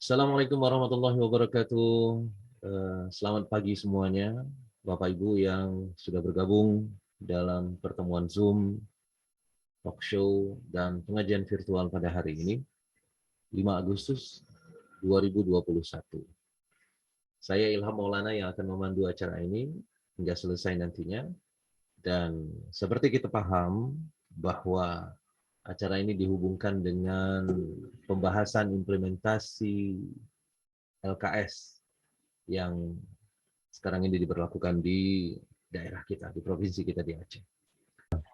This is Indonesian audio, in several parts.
Assalamualaikum warahmatullahi wabarakatuh. Selamat pagi semuanya, Bapak Ibu yang sudah bergabung dalam pertemuan Zoom, talk show, dan pengajian virtual pada hari ini, 5 Agustus 2021. Saya Ilham Maulana yang akan memandu acara ini hingga selesai nantinya. Dan seperti kita paham bahwa acara ini dihubungkan dengan pembahasan implementasi LKS yang sekarang ini diberlakukan di daerah kita, di provinsi kita di Aceh.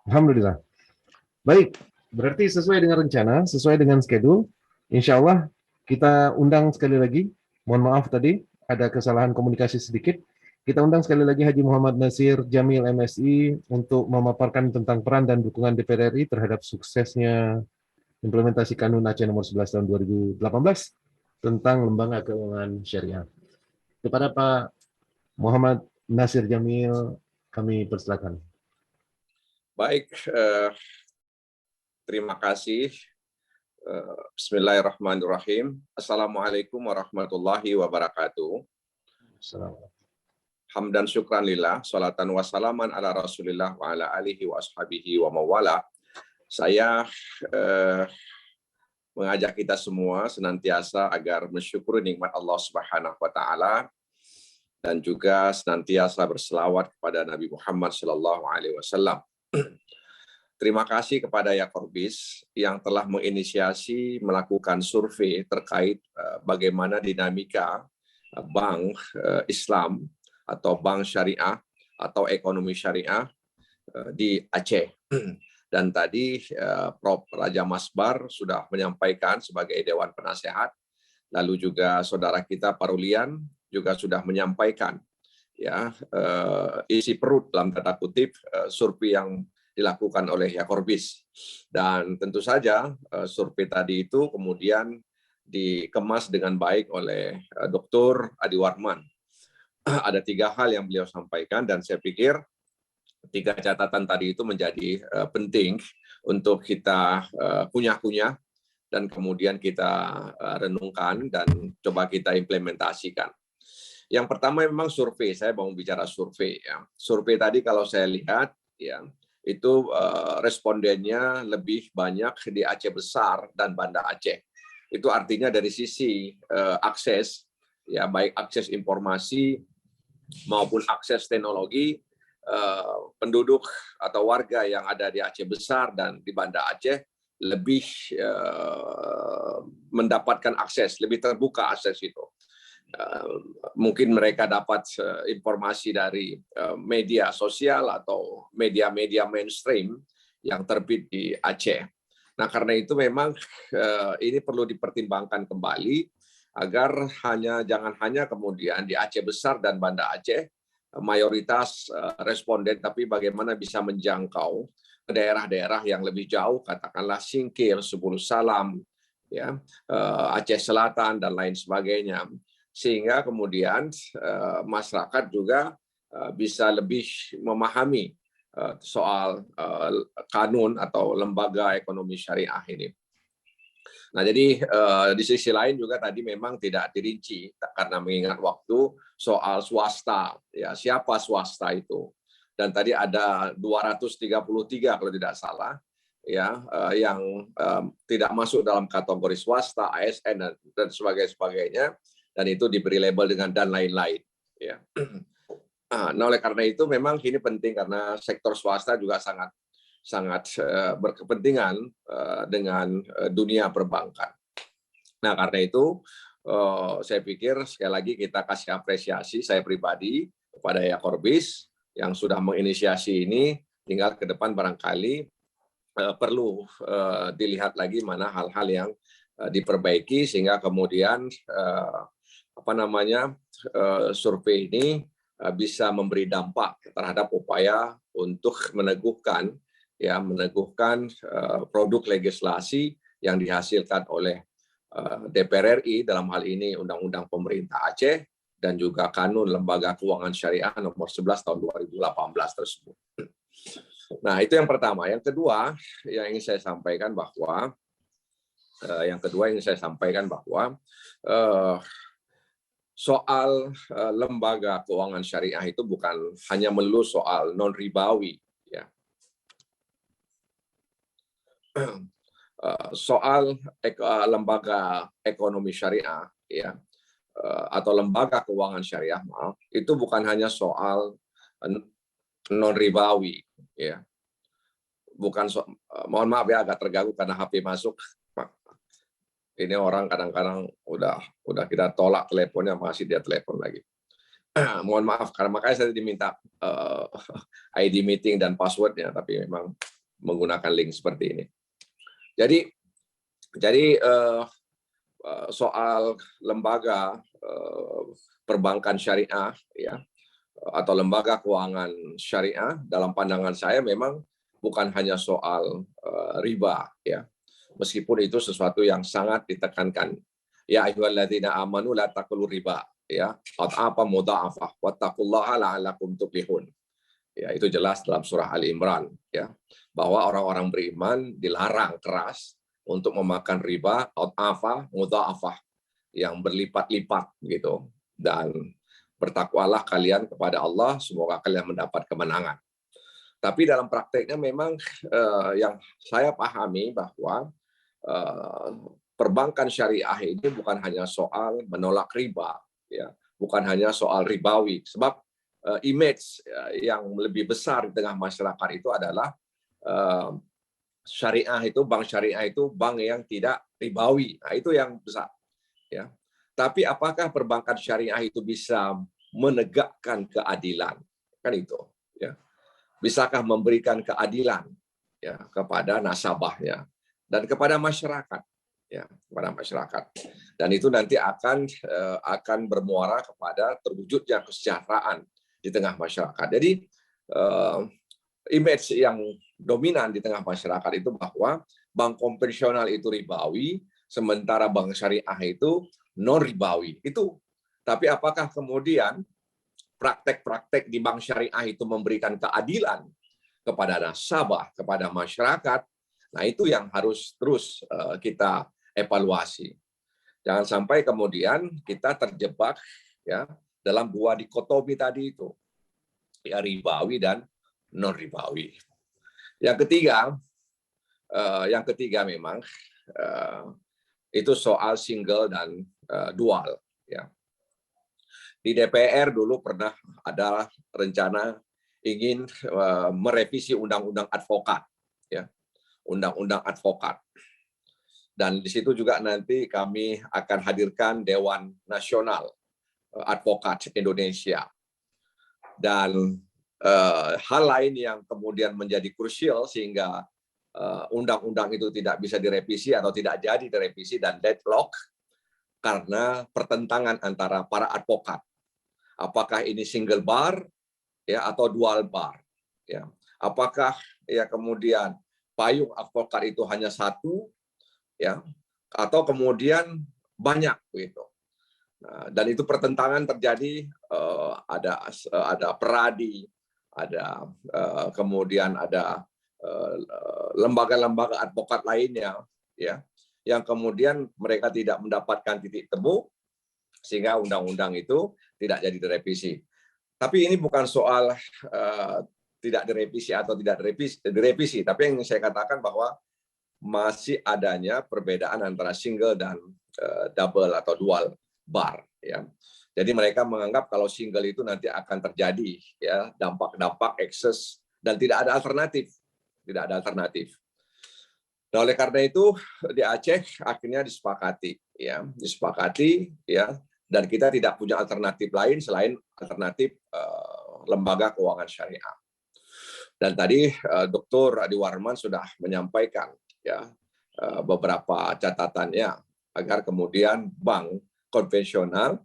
Alhamdulillah. Baik, berarti sesuai dengan rencana, sesuai dengan schedule, insya Allah kita undang sekali lagi, mohon maaf tadi, ada kesalahan komunikasi sedikit, kita undang sekali lagi Haji Muhammad Nasir Jamil MSI untuk memaparkan tentang peran dan dukungan DPR RI terhadap suksesnya implementasi Kanun Aceh nomor 11 tahun 2018 tentang lembaga keuangan syariah. Kepada Pak Muhammad Nasir Jamil, kami persilakan. Baik, terima kasih. Bismillahirrahmanirrahim. Assalamualaikum warahmatullahi wabarakatuh. Assalamualaikum. Hamdan syukran lillah, salatan wassalaman ala rasulillah wa ala alihi wa ashabihi wa mawala. Saya mengajak kita semua senantiasa agar mensyukuri nikmat Allah Subhanahu wa taala dan juga senantiasa berselawat kepada Nabi Muhammad sallallahu alaihi wasallam. Terima kasih kepada Yakorbis yang telah menginisiasi melakukan survei terkait bagaimana dinamika bank Islam atau bank syariah atau ekonomi syariah di Aceh. Dan tadi Prof. Raja Masbar sudah menyampaikan sebagai Dewan Penasehat, lalu juga saudara kita Parulian juga sudah menyampaikan ya isi perut dalam tanda kutip survei yang dilakukan oleh Yakorbis. Dan tentu saja survei tadi itu kemudian dikemas dengan baik oleh Dr. Adi Warman. Ada 3 hal yang beliau sampaikan dan saya pikir 3 catatan tadi itu menjadi penting untuk kita kunyah-kunyah dan kemudian kita renungkan dan coba kita implementasikan. Yang pertama memang survei, saya mau bicara survei ya. Survei tadi kalau saya lihat ya itu respondennya lebih banyak di Aceh Besar dan Banda Aceh. Itu artinya dari sisi akses ya, baik akses informasi maupun akses teknologi, penduduk atau warga yang ada di Aceh Besar dan di Banda Aceh lebih mendapatkan akses, lebih terbuka akses itu. Mungkin mereka dapat informasi dari media sosial atau media-media mainstream yang terbit di Aceh. Nah, karena itu memang ini perlu dipertimbangkan kembali agar jangan hanya kemudian di Aceh Besar dan Banda Aceh mayoritas responden, tapi bagaimana bisa menjangkau ke daerah-daerah yang lebih jauh, katakanlah Singkil, Sepuluh Salam, ya, Aceh Selatan dan lain sebagainya, sehingga kemudian masyarakat juga bisa lebih memahami soal kanun atau lembaga ekonomi syariah ini. Nah, jadi di sisi lain juga tadi memang tidak dirinci karena mengingat waktu soal swasta, ya siapa swasta itu. Dan tadi ada 233 kalau tidak salah, ya yang tidak masuk dalam kategori swasta, ASN dan sebagainya, dan itu diberi label dengan dan lain-lain. Ya. Nah, oleh karena itu memang ini penting karena sektor swasta juga sangat berkepentingan dengan dunia perbankan. Nah, karena itu saya pikir sekali lagi kita kasih apresiasi saya pribadi kepada Yakorbis yang sudah menginisiasi ini, tinggal ke depan barangkali perlu dilihat lagi mana hal-hal yang diperbaiki sehingga kemudian survei ini bisa memberi dampak terhadap upaya untuk meneguhkan produk legislasi yang dihasilkan oleh DPR RI dalam hal ini Undang-Undang Pemerintah Aceh dan juga Kanun Lembaga Keuangan Syariah nomor 11 tahun 2018 tersebut. Nah, itu yang pertama. Yang kedua yang ingin saya sampaikan bahwa Yang kedua yang saya sampaikan bahwa soal lembaga keuangan syariah itu bukan hanya melulu soal non ribawi, ya. Soal lembaga ekonomi syariah, ya, atau lembaga keuangan syariah, maaf, itu bukan hanya soal non ribawi, ya. Bukan mohon maaf ya, agak terganggu karena HP masuk. Ini orang kadang-kadang udah kita tolak teleponnya, masih dia telepon lagi. Mohon maaf karena makanya saya diminta ID meeting dan passwordnya, tapi memang menggunakan link seperti ini. Jadi soal lembaga perbankan syariah, ya, atau lembaga keuangan syariah dalam pandangan saya memang bukan hanya soal riba, ya. Meskipun itu sesuatu yang sangat ditekankan. Ya ayyuhalladzina amanu la taqulu riba, ya, apa mudha'afah wattaqullaha la'allakum tuflihun. Ya, itu jelas dalam surah Ali Imran, ya, bahwa orang-orang beriman dilarang keras untuk memakan riba apa mudha'afah yang berlipat-lipat gitu, dan bertakwalah kalian kepada Allah, semoga kalian mendapat kemenangan. Tapi dalam prakteknya memang yang saya pahami bahwa perbankan syariah ini bukan hanya soal menolak riba, ya, bukan hanya soal ribawi, sebab image yang lebih besar di tengah masyarakat itu adalah syariah itu, bank syariah itu bank yang tidak ribawi. Nah, itu yang besar, ya. Tapi apakah perbankan syariah itu bisa menegakkan keadilan? Kan itu, ya. Bisakah memberikan keadilan, ya, kepada nasabahnya dan kepada masyarakat, ya, kepada masyarakat. Dan itu nanti akan bermuara kepada terwujudnya kesejahteraan di tengah masyarakat. Jadi image yang dominan di tengah masyarakat itu bahwa bank konvensional itu ribawi, sementara bank syariah itu non ribawi. Itu. Tapi apakah kemudian praktek-praktek di bank syariah itu memberikan keadilan kepada nasabah, kepada masyarakat? Nah, itu yang harus terus kita evaluasi. Jangan sampai kemudian kita terjebak, ya, dalam dua dikotomi tadi itu, ya, ribawi dan non ribawi. Yang ketiga memang itu soal single dan dual, ya. Di DPR dulu pernah ada rencana ingin merevisi undang-undang advokat, ya, undang-undang advokat. Dan di situ juga nanti kami akan hadirkan Dewan Nasional Advokat Indonesia. Dan hal lain yang kemudian menjadi krusial sehingga undang-undang itu tidak bisa direvisi atau tidak jadi direvisi dan deadlock karena pertentangan antara para advokat. Apakah ini single bar, ya, atau dual bar, ya? Apakah, ya, kemudian payung advokat itu hanya satu, ya, atau kemudian banyak begitu. Nah, dan itu pertentangan terjadi, ada peradi, ada kemudian ada lembaga-lembaga advokat lainnya, ya, yang kemudian mereka tidak mendapatkan titik temu sehingga undang-undang itu tidak jadi direvisi. Tapi ini bukan soal tidak direvisi atau tidak direvisi, tapi yang saya katakan bahwa masih adanya perbedaan antara single dan double atau dual bar, ya. Jadi mereka menganggap kalau single itu nanti akan terjadi, ya, dampak-dampak ekses dan tidak ada alternatif, tidak ada alternatif. Nah, oleh karena itu di Aceh akhirnya disepakati, ya, dan kita tidak punya alternatif lain selain alternatif lembaga keuangan syariah. Dan tadi Dr. Adi Warman sudah menyampaikan, ya, beberapa catatannya agar kemudian bank konvensional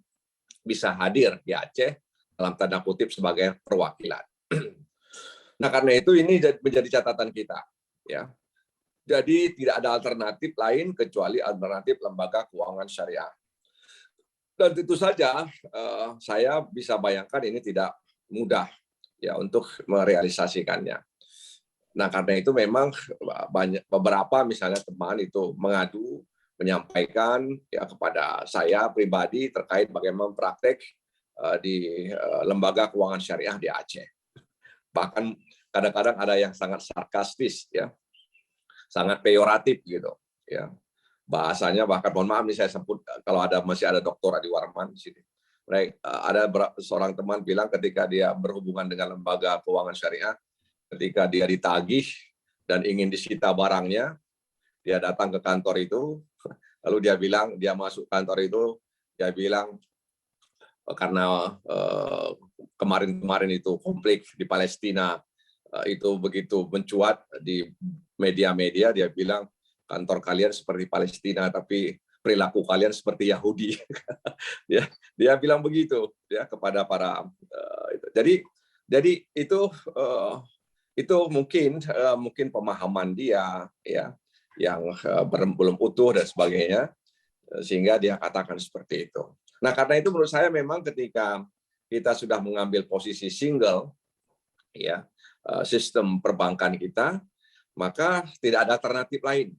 bisa hadir di Aceh dalam tanda kutip sebagai perwakilan. Nah, karena itu ini menjadi catatan kita, ya. Jadi tidak ada alternatif lain kecuali alternatif lembaga keuangan syariah. Dan tentu saja saya bisa bayangkan ini tidak mudah, ya, untuk merealisasikannya. Nah, karena itu memang beberapa misalnya teman itu mengadu menyampaikan ya kepada saya pribadi terkait bagaimana praktek di lembaga keuangan syariah di Aceh. Bahkan kadang-kadang ada yang sangat sarkastis ya, sangat peyoratif gitu ya. Bahasanya bahkan mohon maaf nih saya sebut kalau masih ada Dr. Adi Warman di sini. Ada seorang teman bilang ketika dia berhubungan dengan lembaga keuangan syariah, ketika dia ditagih dan ingin disita barangnya, dia datang ke kantor itu, lalu dia bilang, dia masuk kantor itu, dia bilang, karena kemarin-kemarin itu konflik di Palestina itu begitu mencuat di media-media, dia bilang kantor kalian seperti Palestina tapi perilaku kalian seperti Yahudi. dia bilang begitu ya kepada para itu. Jadi itu mungkin pemahaman dia ya yang belum utuh dan sebagainya, sehingga dia katakan seperti itu. Nah, karena itu menurut saya memang ketika kita sudah mengambil posisi single, ya sistem perbankan kita, maka tidak ada alternatif lain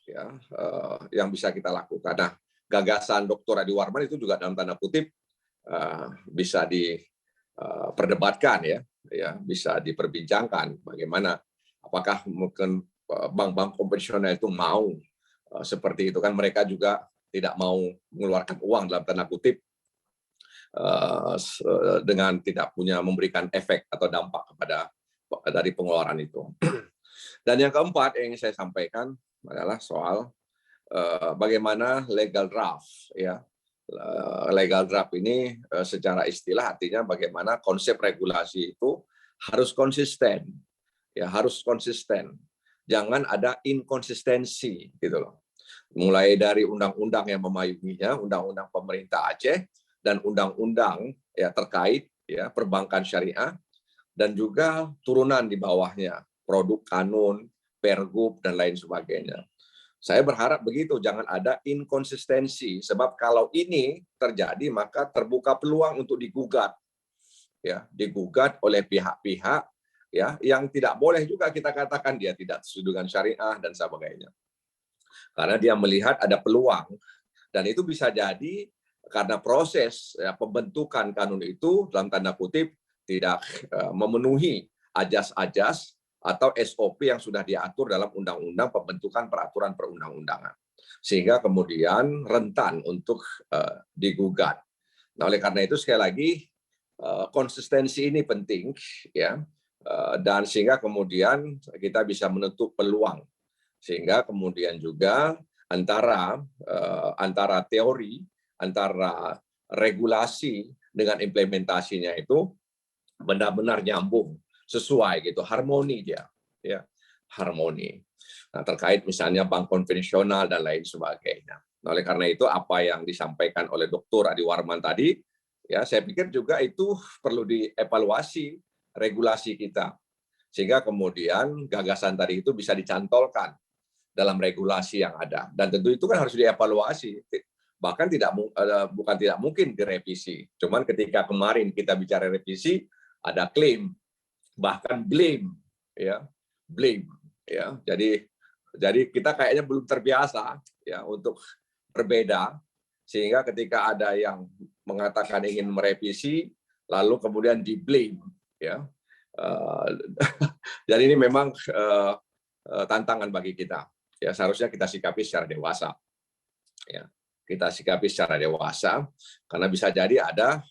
ya yang bisa kita lakukan. Nah, gagasan Dr. Adi Warman itu juga dalam tanda kutip bisa diperdebatkan ya, bisa diperbincangkan bagaimana apakah mungkin bank-bank konvensional itu mau seperti itu kan, mereka juga tidak mau mengeluarkan uang dalam tanda kutip dengan tidak punya memberikan efek atau dampak dari pengeluaran itu. Dan yang keempat yang ingin saya sampaikan adalah soal bagaimana legal draft ya. Legal draft ini secara istilah artinya bagaimana konsep regulasi itu harus konsisten ya, harus konsisten. Jangan ada inkonsistensi gitu loh. Mulai dari undang-undang yang memayunginya, undang-undang pemerintah Aceh dan undang-undang ya terkait ya perbankan syariah, dan juga turunan di bawahnya, produk kanun, pergub dan lain sebagainya. Saya berharap begitu, jangan ada inkonsistensi, sebab kalau ini terjadi maka terbuka peluang untuk digugat ya, digugat oleh pihak-pihak ya yang tidak boleh juga kita katakan dia tidak sesuai dengan syariah dan sebagainya. Karena dia melihat ada peluang, dan itu bisa jadi karena proses ya, pembentukan kanun itu dalam tanda kutip tidak memenuhi ajas-ajas atau SOP yang sudah diatur dalam undang-undang pembentukan peraturan perundang-undangan, sehingga kemudian rentan untuk digugat. Nah, oleh karena itu sekali lagi konsistensi ini penting ya, dan sehingga kemudian kita bisa menutup peluang, sehingga kemudian juga antara teori, antara regulasi dengan implementasinya itu benar-benar nyambung, sesuai gitu, harmoni dia ya, harmoni. Nah, terkait misalnya bank konvensional dan lain sebagainya. Nah, oleh karena itu apa yang disampaikan oleh Dr. Adi Warman tadi ya, saya pikir juga itu perlu dievaluasi regulasi kita, sehingga kemudian gagasan tadi itu bisa dicantolkan dalam regulasi yang ada, dan tentu itu kan harus dievaluasi, bahkan bukan tidak mungkin direvisi. Cuman ketika kemarin kita bicara revisi, ada klaim, bahkan blame ya, jadi kita kayaknya belum terbiasa ya untuk berbeda, sehingga ketika ada yang mengatakan ingin merevisi lalu kemudian di blame ya, jadi ini memang tantangan bagi kita ya, seharusnya kita sikapi secara dewasa ya, kita sikapi secara dewasa, karena bisa jadi ada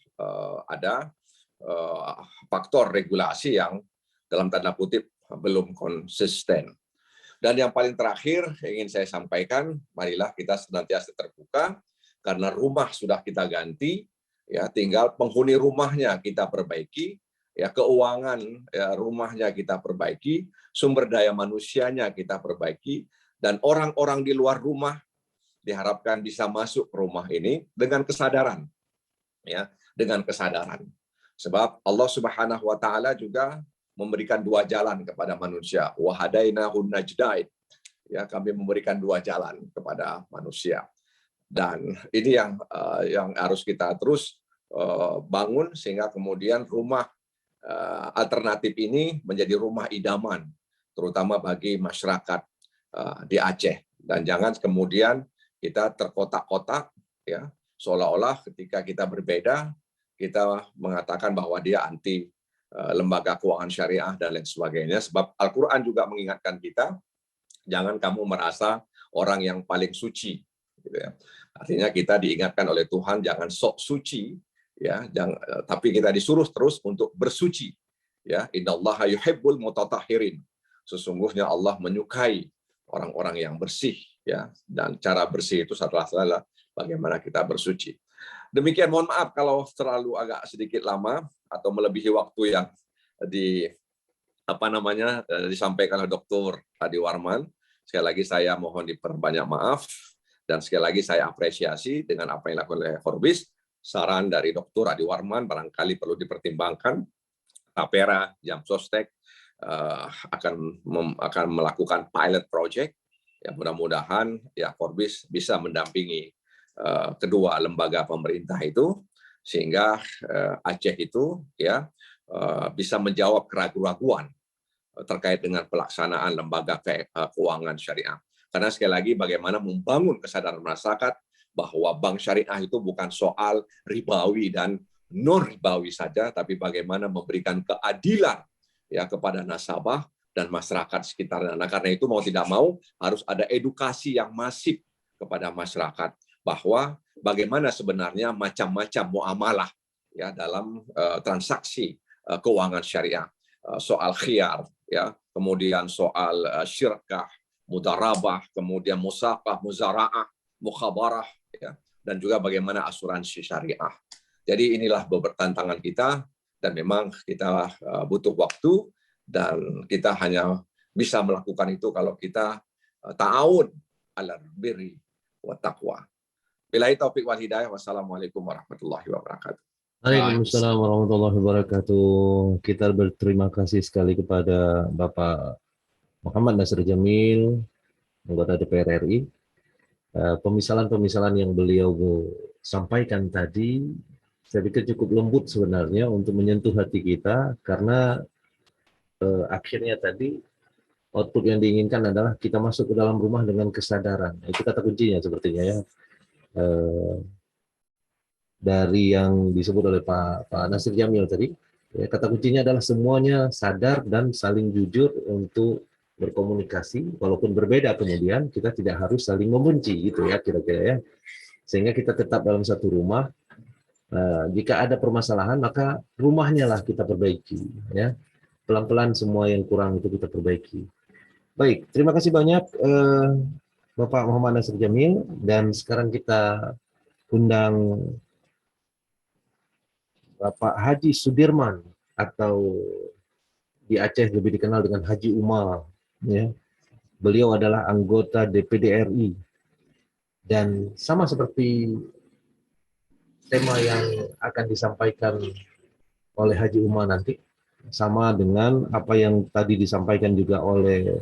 faktor regulasi yang dalam tanda kutip belum konsisten. Dan yang paling terakhir ingin saya sampaikan, marilah kita senantiasa terbuka, karena rumah sudah kita ganti ya, tinggal penghuni rumahnya kita perbaiki ya, keuangan ya, rumahnya kita perbaiki, sumber daya manusianya kita perbaiki, dan orang-orang di luar rumah diharapkan bisa masuk ke rumah ini dengan kesadaran ya, dengan kesadaran. Sebab Allah Subhanahu wa taala juga memberikan dua jalan kepada manusia. Wa hadainahun najdain. Ya, kami memberikan dua jalan kepada manusia. Dan ini yang harus kita terus bangun, sehingga kemudian rumah alternatif ini menjadi rumah idaman, terutama bagi masyarakat di Aceh. Dan jangan kemudian kita terkotak-kotak, ya, seolah-olah ketika kita berbeda, kita mengatakan bahwa dia anti lembaga keuangan syariah dan lain sebagainya. Sebab Al-Quran juga mengingatkan kita, jangan kamu merasa orang yang paling suci. Gitu ya. Artinya kita diingatkan oleh Tuhan jangan sok suci, ya, tapi kita disuruh terus untuk bersuci. Ya, innallaha yuhibbul mutatahhirin. Sesungguhnya Allah menyukai orang-orang yang bersih, ya, dan cara bersih itu adalah bagaimana kita bersuci. Demikian, mohon maaf kalau terlalu agak sedikit lama atau melebihi waktu yang disampaikan oleh Dr. Adi Warman. Sekali lagi saya mohon diperbanyak maaf dan sekali lagi saya apresiasi dengan apa yang dilakukan oleh Forbes. Saran dari Dr. Adi Warman barangkali perlu dipertimbangkan. Tapera, Jam Sostek akan melakukan pilot project. Ya, mudah-mudahan ya Forbes bisa mendampingi kedua lembaga pemerintah itu sehingga Aceh itu ya bisa menjawab keraguan-keraguan terkait dengan pelaksanaan lembaga keuangan syariah. Karena sekali lagi bagaimana membangun kesadaran masyarakat bahwa bank syariah itu bukan soal ribawi dan non ribawi saja, tapi bagaimana memberikan keadilan ya kepada nasabah dan masyarakat sekitarnya. Nah, karena itu mau tidak mau harus ada edukasi yang masif kepada masyarakat bahwa bagaimana sebenarnya macam-macam muamalah ya dalam transaksi keuangan syariah, soal khiyar, ya, kemudian soal syirkah, mudarabah, kemudian musaqah, muzara'ah, mukhabarah, ya, dan juga bagaimana asuransi syariah. Jadi inilah beberapa tantangan kita dan memang kita butuh waktu dan kita hanya bisa melakukan itu kalau kita ta'awun 'alal birri wa taqwa. Billahi taufiq wal hidayah. Wassalamualaikum warahmatullahi wabarakatuh. Waalaikumsalam warahmatullahi wabarakatuh. Kita berterima kasih sekali kepada Bapak Muhammad Nasir Jamil, anggota DPR RI. Pemisalan-pemisalan yang beliau sampaikan tadi, saya pikir cukup lembut sebenarnya untuk menyentuh hati kita, karena akhirnya tadi output yang diinginkan adalah kita masuk ke dalam rumah dengan kesadaran. Itu kata kuncinya sepertinya ya. Dari yang disebut oleh Pak Nasir Jamil tadi, ya, kata kuncinya adalah semuanya sadar dan saling jujur untuk berkomunikasi, walaupun berbeda kemudian kita tidak harus saling membenci gitu ya kira-kira ya, sehingga kita tetap dalam satu rumah. Jika ada permasalahan maka rumahnya lah kita perbaiki ya, pelan-pelan semua yang kurang itu kita perbaiki. Baik, terima kasih banyak Bapak Muhammad Nasir Jamil, dan sekarang kita undang Bapak Haji Sudirman, atau di Aceh lebih dikenal dengan Haji Umal. Ya. Beliau adalah anggota DPD RI. Dan sama seperti tema yang akan disampaikan oleh Haji Umal nanti, sama dengan apa yang tadi disampaikan juga oleh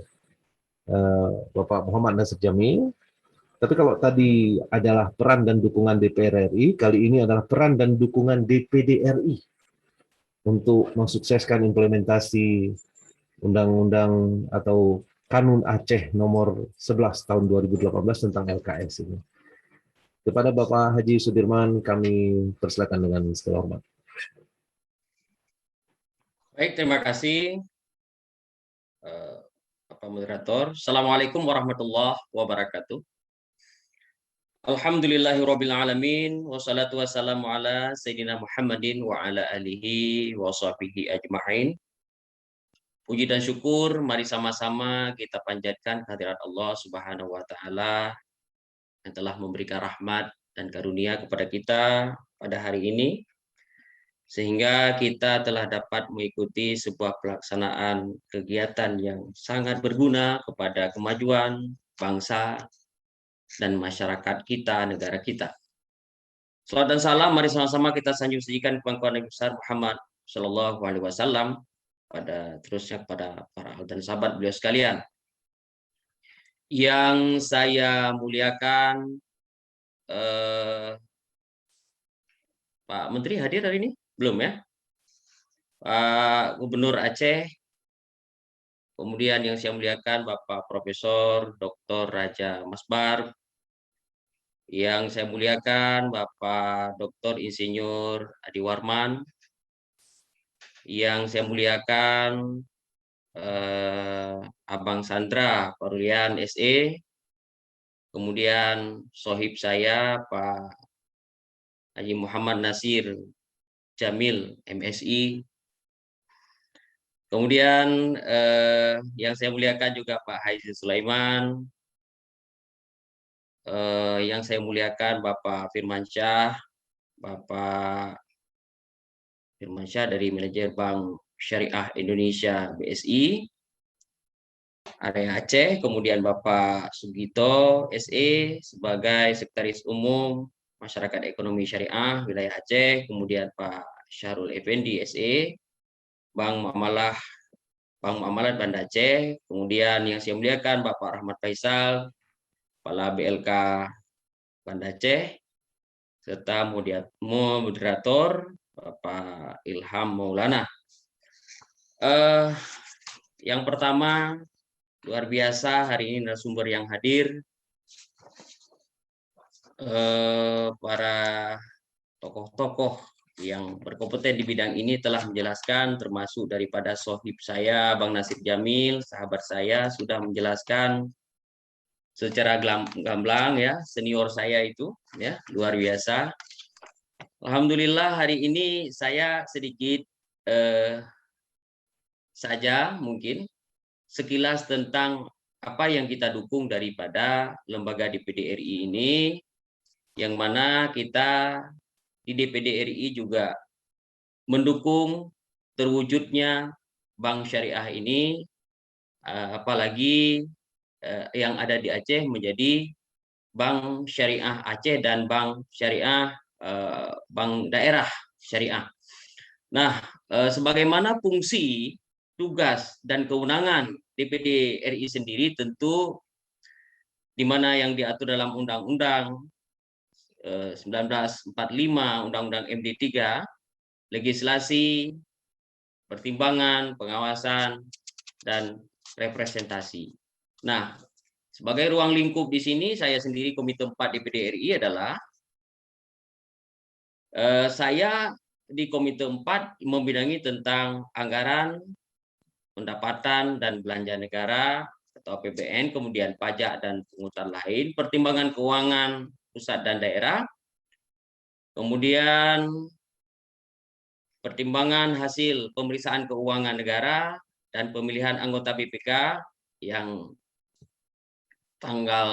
Bapak Muhammad Nasir Jamil. Tapi kalau tadi adalah peran dan dukungan DPR RI, kali ini adalah peran dan dukungan DPD RI untuk mensukseskan implementasi Undang-Undang atau Kanun Aceh nomor 11 tahun 2018 tentang LKS ini. Kepada Bapak Haji Sudirman kami persilakan dengan segala hormat. Baik, terima kasih Bapak Moderator. Assalamualaikum warahmatullahi wabarakatuh. Alhamdulillahirabbil alamin, wassalatu wassalamu ala sayyidina Muhammadin wa ala alihi wa sahbihi ajma'in. Puji dan syukur mari sama-sama kita panjatkan kehadirat Allah Subhanahu wa taala yang telah memberikan rahmat dan karunia kepada kita pada hari ini, sehingga kita telah dapat mengikuti sebuah pelaksanaan kegiatan yang sangat berguna kepada kemajuan bangsa dan masyarakat kita, negara kita. Salam dan salam mari sama-sama kita sanjung-sanjungkan kepada Nabi besar Muhammad Shallallahu Alaihi Wasallam, pada terusnya kepada para ahli dan sahabat beliau sekalian. Yang saya muliakan, Pak Menteri hadir hari ini? Belum ya? Pak Gubernur Aceh, kemudian yang saya muliakan Bapak Profesor Dr. Raja Masbar, yang saya muliakan Bapak Dr. Insinyur Adi Warman, yang saya muliakan Abang Sandra Parulian SE, kemudian sohib saya Pak Haji Muhammad Nasir Jamil MSI, kemudian yang saya muliakan juga Pak Haji Sulaiman, yang saya muliakan Bapak Firmansyah, Bapak Firmansyah dari Manajer Bank Syariah Indonesia BSI area Aceh, kemudian Bapak Sugito SE sebagai Sekretaris Umum Masyarakat Ekonomi Syariah Wilayah Aceh, kemudian Pak Syahrul Effendi SE Bank Muamalat Banda Aceh, kemudian yang saya muliakan Bapak Rahmat Faisal Kepala BLK Banda Aceh, serta moderator Bapak Ilham Maulana. Yang pertama, luar biasa hari ini narasumber yang hadir, para tokoh-tokoh yang berkompeten di bidang ini telah menjelaskan, termasuk daripada sohib saya Bang Nasir Jamil, sahabat saya sudah menjelaskan secara gamblang ya, senior saya itu ya, luar biasa. Alhamdulillah hari ini saya sedikit saja mungkin sekilas tentang apa yang kita dukung daripada lembaga DPD RI ini, yang mana kita di DPD RI juga mendukung terwujudnya Bank Syariah ini, apalagi yang ada di Aceh menjadi Bank Syariah Aceh dan Bank Syariah Bank Daerah Syariah. Nah, sebagaimana fungsi, tugas, dan kewenangan DPD RI sendiri tentu di mana yang diatur dalam Undang-Undang 1945, Undang-Undang MD 3, legislasi, pertimbangan, pengawasan, dan representasi. Nah, sebagai ruang lingkup di sini, saya sendiri Komite 4 DPD RI adalah saya di Komite 4 membidangi tentang anggaran, pendapatan dan belanja negara atau APBN, kemudian pajak dan pungutan lain, pertimbangan keuangan pusat dan daerah, kemudian pertimbangan hasil pemeriksaan keuangan negara dan pemilihan anggota BPK yang tanggal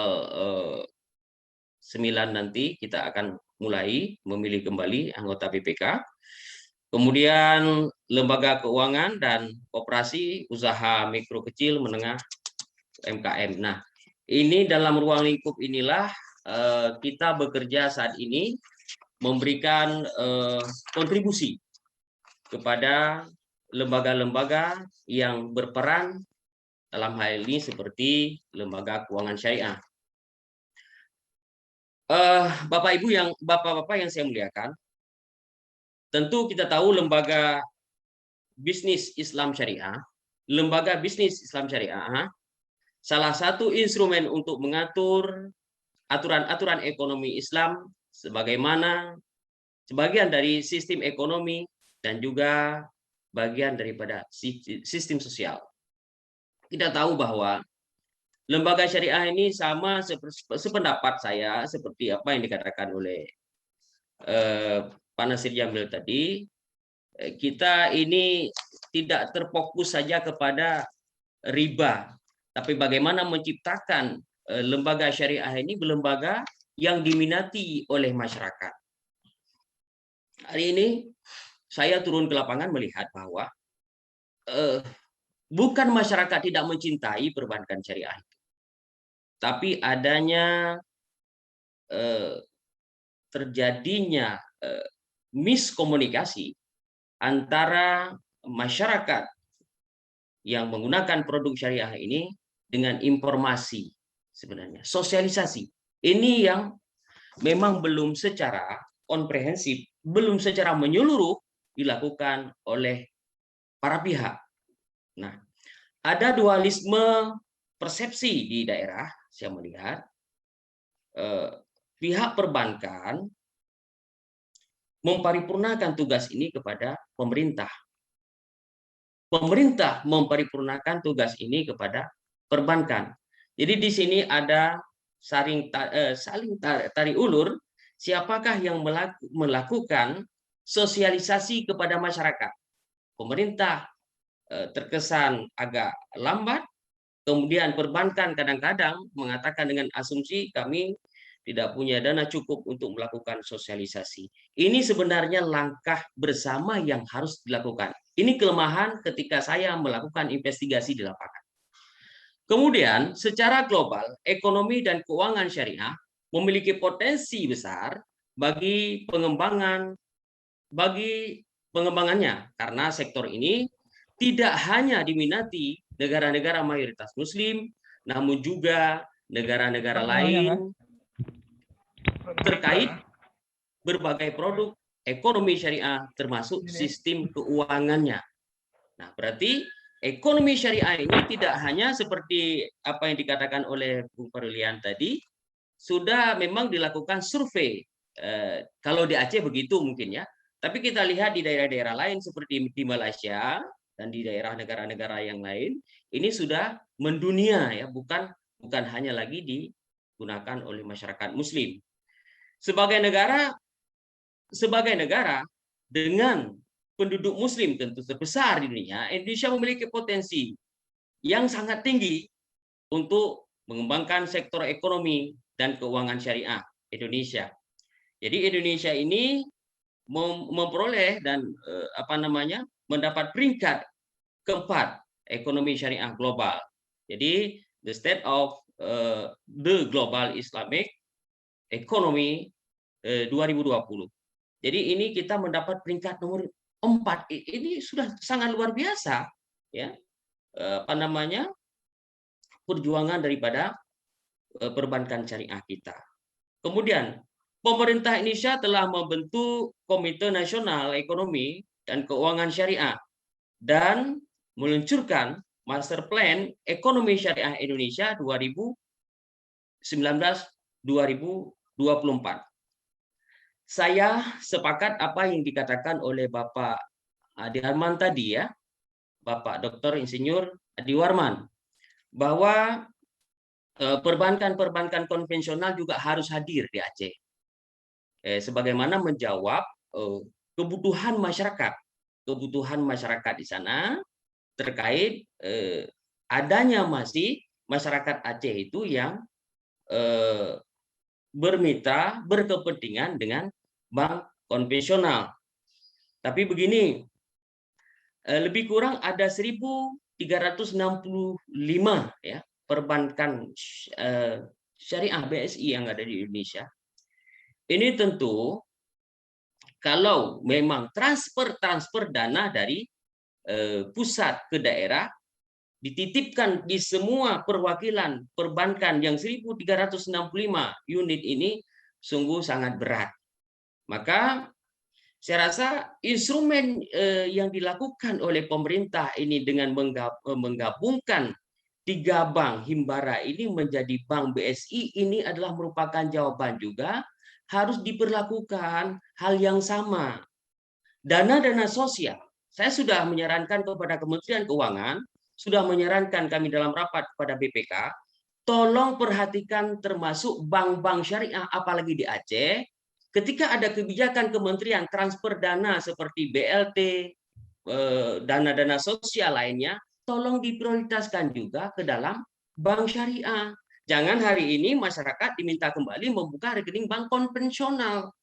9 nanti kita akan mulai memilih kembali anggota BPK. Kemudian lembaga keuangan dan koperasi usaha mikro kecil menengah UMKM. Nah, ini dalam ruang lingkup inilah kita bekerja saat ini memberikan kontribusi kepada lembaga-lembaga yang berperan dalam hal ini seperti lembaga keuangan syariah. Bapak-bapak yang saya muliakan, tentu kita tahu lembaga bisnis Islam syariah, salah satu instrumen untuk mengatur aturan-aturan ekonomi Islam sebagaimana sebagian dari sistem ekonomi dan juga bagian daripada sistem sosial. Kita tahu bahwa lembaga syariah ini sama sependapat saya seperti apa yang dikatakan oleh Pak Nasir Jamil tadi, kita ini tidak terfokus saja kepada riba, tapi bagaimana menciptakan lembaga syariah ini lembaga yang diminati oleh masyarakat. Hari ini saya turun ke lapangan melihat bahwa bukan masyarakat tidak mencintai perbankan syariah itu, tapi adanya terjadinya miskomunikasi antara masyarakat yang menggunakan produk syariah ini dengan informasi, sebenarnya sosialisasi ini yang memang belum secara komprehensif, belum secara menyeluruh dilakukan oleh para pihak. Nah, ada dualisme persepsi di daerah, saya melihat pihak perbankan memparipurnakan tugas ini kepada pemerintah. Pemerintah memparipurnakan tugas ini kepada perbankan. Jadi di sini ada saling tarik ulur, siapakah yang melakukan sosialisasi kepada masyarakat. Pemerintah terkesan agak lambat, kemudian perbankan kadang-kadang mengatakan dengan asumsi kami tidak punya dana cukup untuk melakukan sosialisasi. Ini sebenarnya langkah bersama yang harus dilakukan. Ini kelemahan ketika saya melakukan investigasi di lapangan. Kemudian, secara global, ekonomi dan keuangan syariah memiliki potensi besar bagi pengembangannya, karena sektor ini tidak hanya diminati negara-negara mayoritas Muslim, namun juga negara-negara lain terkait berbagai produk ekonomi syariah termasuk sistem keuangannya. Nah, berarti ekonomi syariah ini tidak hanya seperti apa yang dikatakan oleh Bung Parlian tadi, sudah memang dilakukan survei. Kalau di Aceh begitu mungkin ya, tapi kita lihat di daerah-daerah lain seperti di Malaysia dan di daerah negara-negara yang lain, ini sudah mendunia ya, bukan hanya lagi digunakan oleh masyarakat Muslim. Sebagai negara dengan penduduk Muslim tentu terbesar di dunia, Indonesia memiliki potensi yang sangat tinggi untuk mengembangkan sektor ekonomi dan keuangan syariah Indonesia. Jadi Indonesia ini memperoleh dan mendapat peringkat keempat ekonomi syariah global. Jadi the state of the global Islamic economy 2020. Jadi ini kita mendapat peringkat nomor 4. Ini sudah sangat luar biasa ya. Perjuangan daripada perbankan syariah kita. Kemudian pemerintah Indonesia telah membentuk Komite Nasional Ekonomi dan Keuangan Syariah dan meluncurkan Master Plan Ekonomi Syariah Indonesia 2019-2024. Saya sepakat apa yang dikatakan oleh Bapak Adi Harman tadi ya, Bapak Dr. Insinyur Adi Warman, bahwa perbankan-perbankan konvensional juga harus hadir di Aceh. Sebagaimana menjawab kebutuhan masyarakat di sana terkait adanya masih masyarakat Aceh itu yang berkepentingan dengan bank konvensional. Tapi begini, lebih kurang ada 1.365 ya perbankan syariah BSI yang ada di Indonesia. Ini tentu kalau memang transfer dana dari pusat ke daerah dititipkan di semua perwakilan perbankan yang 1.365 unit ini sungguh sangat berat. Maka saya rasa instrumen yang dilakukan oleh pemerintah ini dengan menggabungkan 3 bank Himbara ini menjadi bank BSI ini adalah merupakan jawaban juga harus diperlakukan hal yang sama. Dana-dana sosial, saya sudah menyarankan kepada Kementerian Keuangan, sudah menyarankan kami dalam rapat kepada BPK, tolong perhatikan termasuk bank-bank syariah apalagi di Aceh, ketika ada kebijakan kementerian transfer dana seperti BLT, dana-dana sosial lainnya, tolong diprioritaskan juga ke dalam bank syariah. Jangan hari ini masyarakat diminta kembali membuka rekening bank konvensional.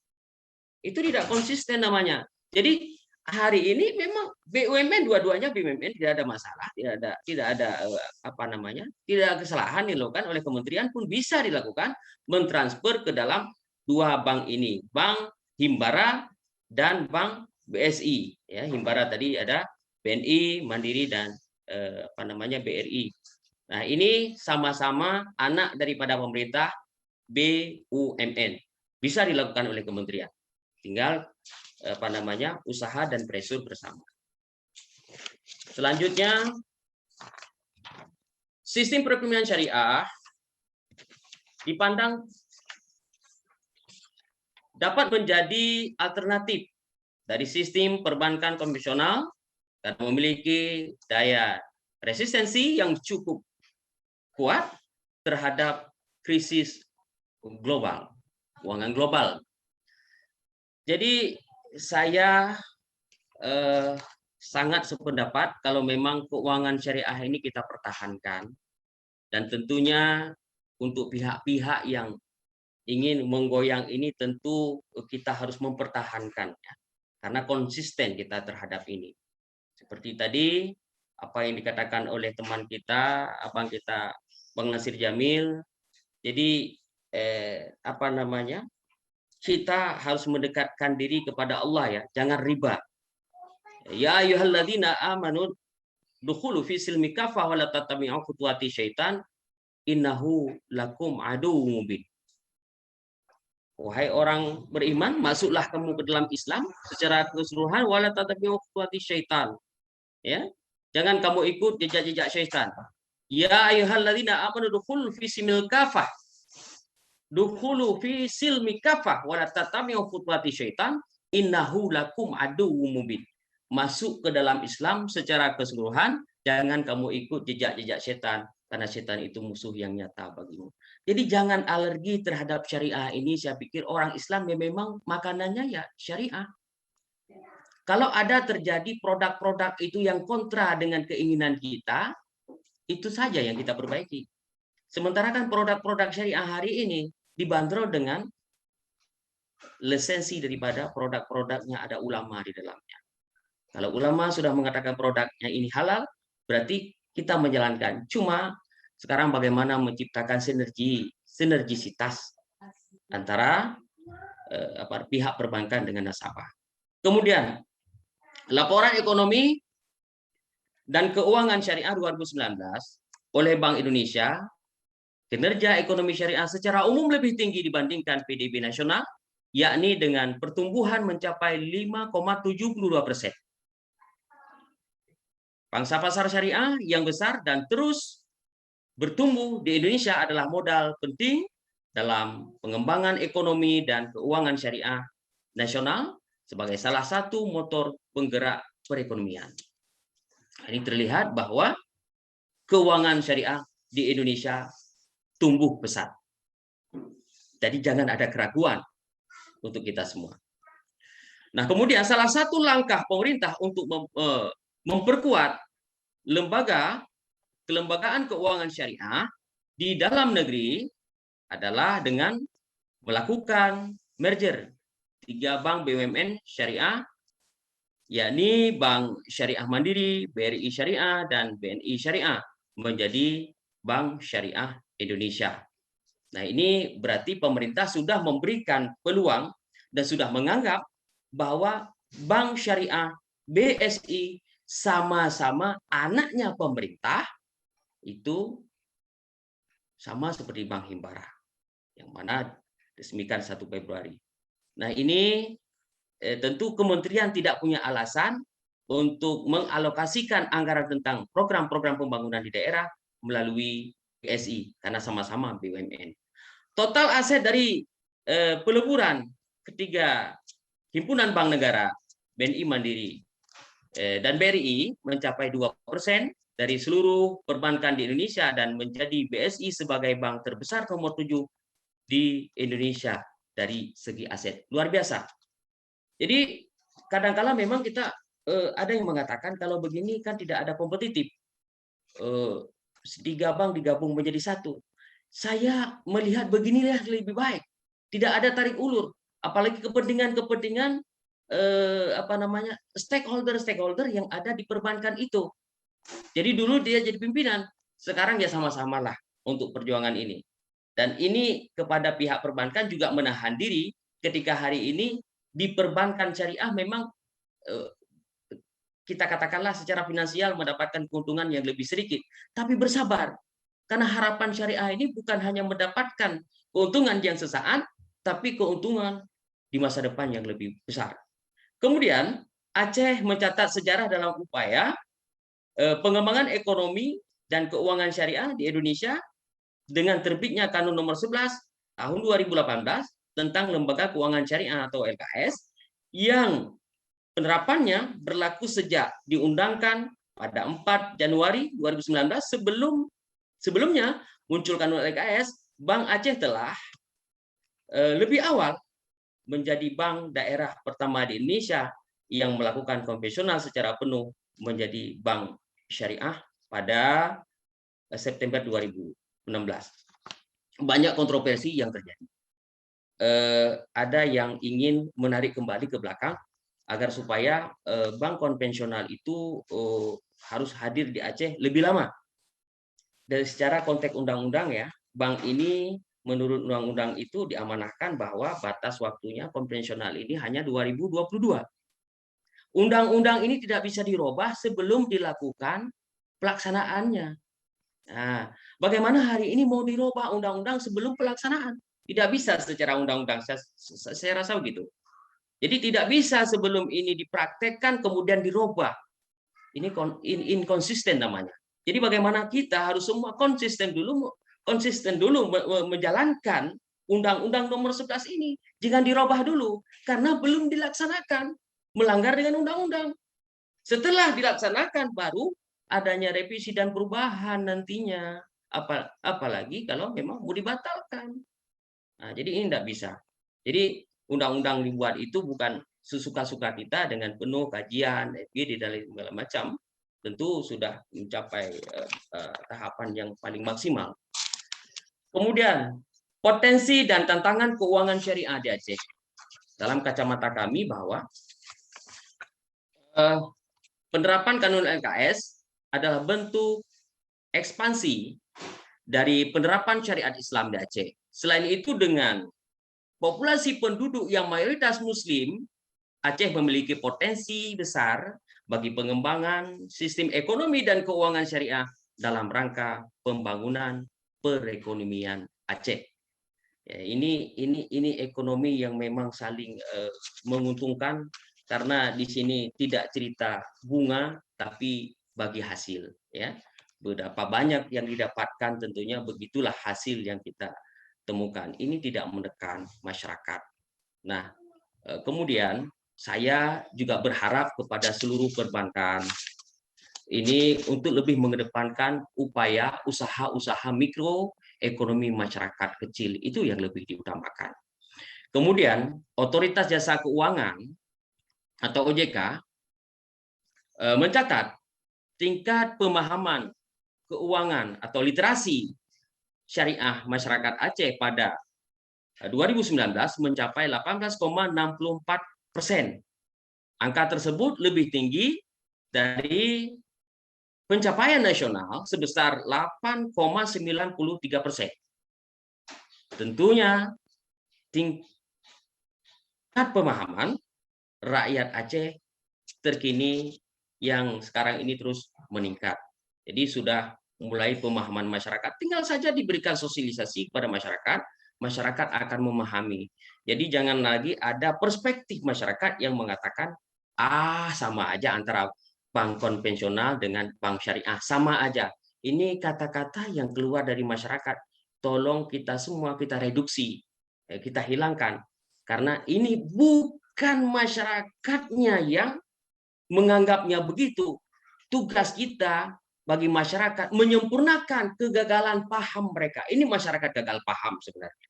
Itu tidak konsisten namanya. Jadi hari ini memang BUMN dua-duanya BUMN tidak ada masalah, tidak ada kesalahan dilakukan oleh kementerian pun bisa dilakukan mentransfer ke dalam 2 bank ini, Bank Himbara dan Bank BSI. Ya, Himbara tadi ada BNI, Mandiri dan BRI. Nah, ini sama-sama anak daripada pemerintah BUMN. Bisa dilakukan oleh kementerian. Tinggal usaha dan pressure bersama. Selanjutnya, sistem perekonomian syariah dipandang dapat menjadi alternatif dari sistem perbankan konvensional dan memiliki daya resistensi yang cukup kuat terhadap krisis global, keuangan global. Jadi saya sangat sependapat kalau memang keuangan syariah ini kita pertahankan, dan tentunya untuk pihak-pihak yang ingin menggoyang ini tentu kita harus mempertahankannya karena konsisten kita terhadap ini. Seperti tadi apa yang dikatakan oleh teman kita, Abang kita Bang Nasir Jamil. Jadi kita harus mendekatkan diri kepada Allah ya, jangan riba. Ya ayyuhalladzina amanu dukhulu fi silmi kafah wa la tattabi'u khutuwati syaitan innahu lakum aduwwum mubin. Wahai orang beriman, masuklah kamu ke dalam Islam secara keseluruhan, wala tattabi'u khutuwati syaitan. Ya. Jangan kamu ikut jejak-jejak syaitan. Ya ayyuhalladzina amanu dukhulu fi silmi kafah. Dukhulu fi silmi kafah wa la tattabi'u khutuwati syaitan innahu lakum aduwwum mubin. Masuk ke dalam Islam secara keseluruhan, jangan kamu ikut jejak-jejak setan, karena setan itu musuh yang nyata bagimu. Jadi jangan alergi terhadap syariah ini. Saya pikir orang Islam yang memang makanannya ya syariah. Kalau ada terjadi produk-produk itu yang kontra dengan keinginan kita, itu saja yang kita perbaiki. Sementara kan produk-produk syariah hari ini dibanderol dengan lisensi daripada produk-produknya ada ulama di dalamnya. Kalau ulama sudah mengatakan produknya ini halal, berarti kita menjalankan. Cuma sekarang bagaimana menciptakan sinergisitas antara pihak perbankan dengan nasabah. Kemudian laporan ekonomi dan keuangan syariah 2019 oleh Bank Indonesia, kinerja ekonomi syariah secara umum lebih tinggi dibandingkan PDB nasional, yakni dengan pertumbuhan mencapai 5,72%. Pangsa pasar syariah yang besar dan terus bertumbuh di Indonesia adalah modal penting dalam pengembangan ekonomi dan keuangan syariah nasional sebagai salah satu motor penggerak perekonomian. Ini terlihat bahwa keuangan syariah di Indonesia tumbuh pesat. Jadi jangan ada keraguan untuk kita semua. Nah, kemudian salah satu langkah pemerintah untuk memperkuat kelembagaan keuangan syariah di dalam negeri adalah dengan melakukan merger 3 bank BUMN syariah, yakni Bank Syariah Mandiri, BRI Syariah, dan BNI Syariah menjadi Bank Syariah Indonesia. Nah, ini berarti pemerintah sudah memberikan peluang dan sudah menganggap bahwa Bank Syariah BSI sama-sama anaknya pemerintah, itu sama seperti Bank Himbara yang mana resmikan 1 Februari. Nah, ini tentu kementerian tidak punya alasan untuk mengalokasikan anggaran tentang program-program pembangunan di daerah melalui BSI karena sama-sama BUMN. Total aset dari peleburan ketiga himpunan bank negara, BNI Mandiri dan BRI mencapai 2% dari seluruh perbankan di Indonesia dan menjadi BSI sebagai bank terbesar nomor 7 di Indonesia dari segi aset. Luar biasa. Jadi kadang-kala memang kita ada yang mengatakan kalau begini kan tidak ada kompetitif. 3 bank digabung menjadi 1. Saya melihat beginilah lebih baik. Tidak ada tarik ulur, apalagi kepentingan-kepentingan stakeholder yang ada di perbankan itu. Jadi dulu dia jadi pimpinan, sekarang ya sama-samalah untuk perjuangan ini. Dan ini kepada pihak perbankan juga menahan diri ketika hari ini di perbankan syariah memang kita katakanlah secara finansial mendapatkan keuntungan yang lebih sedikit, tapi bersabar. Karena harapan syariah ini bukan hanya mendapatkan keuntungan yang sesaat, tapi keuntungan di masa depan yang lebih besar. Kemudian Aceh mencatat sejarah dalam upaya pengembangan ekonomi dan keuangan syariah di Indonesia dengan terbitnya Kanun nomor 11 tahun 2018 tentang Lembaga Keuangan Syariah atau LKS yang penerapannya berlaku sejak diundangkan pada 4 Januari 2019. Sebelumnya muncul kanun LKS, Bank Aceh telah lebih awal menjadi bank daerah pertama di Indonesia yang melakukan konvensional secara penuh menjadi bank syariah pada September 2016. Banyak kontroversi yang terjadi. Ada yang ingin menarik kembali ke belakang agar supaya bank konvensional itu harus hadir di Aceh lebih lama. Dari secara konteks undang-undang ya, bank ini menurut undang-undang itu diamanahkan bahwa batas waktunya konvensional ini hanya 2022. Undang-undang ini tidak bisa dirubah sebelum dilakukan pelaksanaannya. Nah, bagaimana hari ini mau dirubah undang-undang sebelum pelaksanaan? Tidak bisa secara undang-undang, saya rasa begitu. Jadi tidak bisa sebelum ini dipraktekkan kemudian dirubah. Ini inkonsisten namanya. Jadi bagaimana kita harus semua konsisten dulu menjalankan Undang-Undang Nomor 11 ini. Jangan dirubah dulu karena belum dilaksanakan, melanggar dengan undang-undang. Setelah dilaksanakan baru adanya revisi dan perubahan nantinya. Apalagi kalau memang mau dibatalkan. Nah, jadi ini tidak bisa. Jadi undang-undang dibuat itu bukan sesuka-suka kita dengan penuh kajian, di dalam segala macam. Tentu sudah mencapai tahapan yang paling maksimal. Kemudian potensi dan tantangan keuangan syariah di Aceh. Dalam kacamata kami bahwa penerapan kanun LKS adalah bentuk ekspansi dari penerapan syariat Islam di Aceh. Selain itu, dengan populasi penduduk yang mayoritas Muslim, Aceh memiliki potensi besar bagi pengembangan sistem ekonomi dan keuangan syariah dalam rangka pembangunan perekonomian Aceh. Ya, ini ekonomi yang memang saling menguntungkan karena di sini tidak cerita bunga tapi bagi hasil, ya. Berapa banyak yang didapatkan tentunya begitulah hasil yang kita temukan. Ini tidak menekan masyarakat. Nah, kemudian saya juga berharap kepada seluruh perbankan ini untuk lebih mengedepankan upaya usaha-usaha mikro ekonomi masyarakat kecil itu yang lebih diutamakan. Kemudian Otoritas Jasa Keuangan atau OJK mencatat tingkat pemahaman keuangan atau literasi syariah masyarakat Aceh pada 2019 mencapai 18,64%. Angka tersebut lebih tinggi dari pencapaian nasional sebesar 8,93%. Tentunya tingkat pemahaman rakyat Aceh terkini yang sekarang ini terus meningkat. Jadi sudah mulai pemahaman masyarakat, tinggal saja diberikan sosialisasi kepada masyarakat, masyarakat akan memahami. Jadi jangan lagi ada perspektif masyarakat yang mengatakan, sama aja antara bank konvensional dengan bank syariah, sama aja. Ini kata-kata yang keluar dari masyarakat. Tolong kita semua kita reduksi, kita hilangkan. Karena ini bukan masyarakatnya yang menganggapnya begitu. Tugas kita bagi masyarakat menyempurnakan kegagalan paham mereka. Ini masyarakat gagal paham sebenarnya.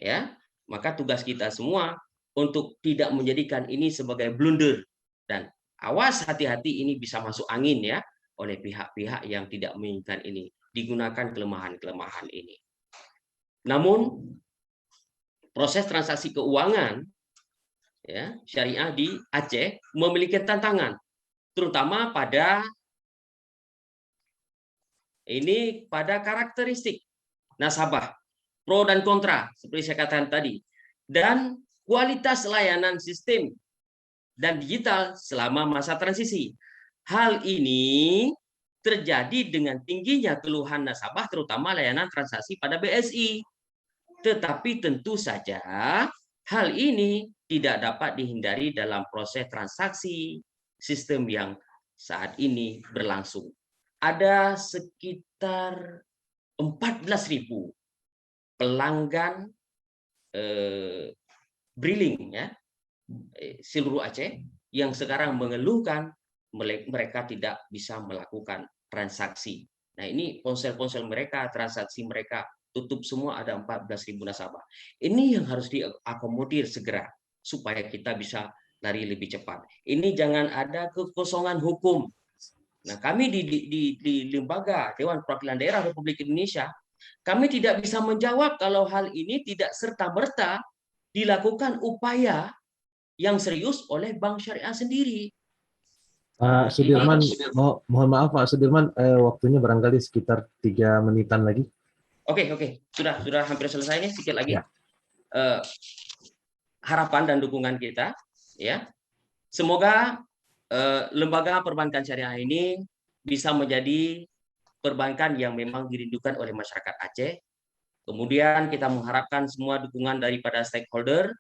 Ya, maka tugas kita semua untuk tidak menjadikan ini sebagai blunder dan awas hati-hati ini bisa masuk angin ya oleh pihak-pihak yang tidak menginginkan ini digunakan kelemahan-kelemahan ini. Namun proses transaksi keuangan ya syariah di Aceh memiliki tantangan, terutama pada karakteristik nasabah, pro dan kontra seperti saya katakan tadi, dan kualitas layanan sistem dan digital selama masa transisi. Hal ini terjadi dengan tingginya keluhan nasabah terutama layanan transaksi pada BSI. Tetapi tentu saja hal ini tidak dapat dihindari dalam proses transaksi sistem yang saat ini berlangsung. Ada sekitar 14.000 pelanggan Briling ya, seluruh Aceh yang sekarang mengeluhkan mereka tidak bisa melakukan transaksi. Nah, ini ponsel-ponsel mereka, transaksi mereka tutup semua, ada 14.000 nasabah. Ini yang harus diakomodir segera supaya kita bisa lari lebih cepat. Ini jangan ada kekosongan hukum. Nah, kami di lembaga Dewan Perwakilan Daerah Republik Indonesia, kami tidak bisa menjawab kalau hal ini tidak serta-merta dilakukan upaya yang serius oleh Bank Syariah sendiri. Pak Sudirman, mohon maaf Pak Sudirman, waktunya barangkali sekitar 3 menitan lagi. Oke, sudah hampir selesai nih, sedikit lagi. Ya. Harapan dan dukungan kita, ya, semoga lembaga perbankan syariah ini bisa menjadi perbankan yang memang dirindukan oleh masyarakat Aceh. Kemudian kita mengharapkan semua dukungan daripada stakeholder.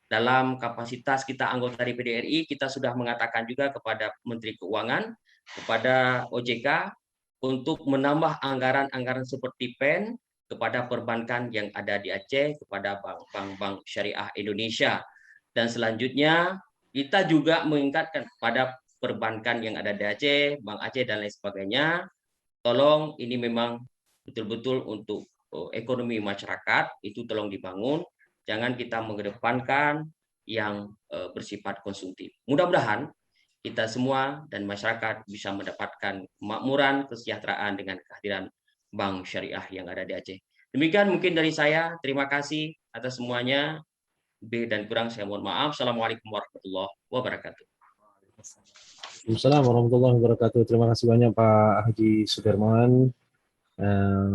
Dalam kapasitas kita anggota DPD RI, kita sudah mengatakan juga kepada Menteri Keuangan, kepada OJK, untuk menambah anggaran-anggaran seperti PEN kepada perbankan yang ada di Aceh, kepada bank-bank syariah Indonesia. Dan selanjutnya, kita juga mengingatkan kepada perbankan yang ada di Aceh, Bank Aceh, dan lain sebagainya, tolong ini memang betul-betul untuk ekonomi masyarakat, itu tolong dibangun. Jangan kita mengedepankan yang bersifat konsumtif. Mudah-mudahan kita semua dan masyarakat bisa mendapatkan kemakmuran, kesejahteraan dengan kehadiran Bank Syariah yang ada di Aceh. Demikian mungkin dari saya. Terima kasih atas semuanya. Lebih dan kurang saya mohon maaf. Assalamualaikum warahmatullahi wabarakatuh. Waalaikumsalam warahmatullahi wabarakatuh. Terima kasih banyak Pak Haji Sudirman.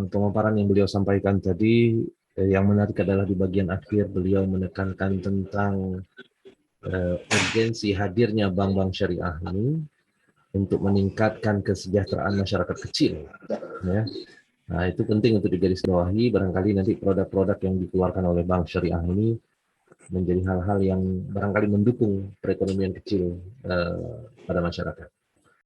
Pemaparan yang beliau sampaikan tadi, yang menarik adalah di bagian akhir beliau menekankan tentang urgensi hadirnya bank-bank syariah ini untuk meningkatkan kesejahteraan masyarakat kecil. Ya. Nah, itu penting untuk digarisbawahi. Barangkali nanti produk-produk yang dikeluarkan oleh bank syariah ini menjadi hal-hal yang barangkali mendukung perekonomian kecil pada masyarakat.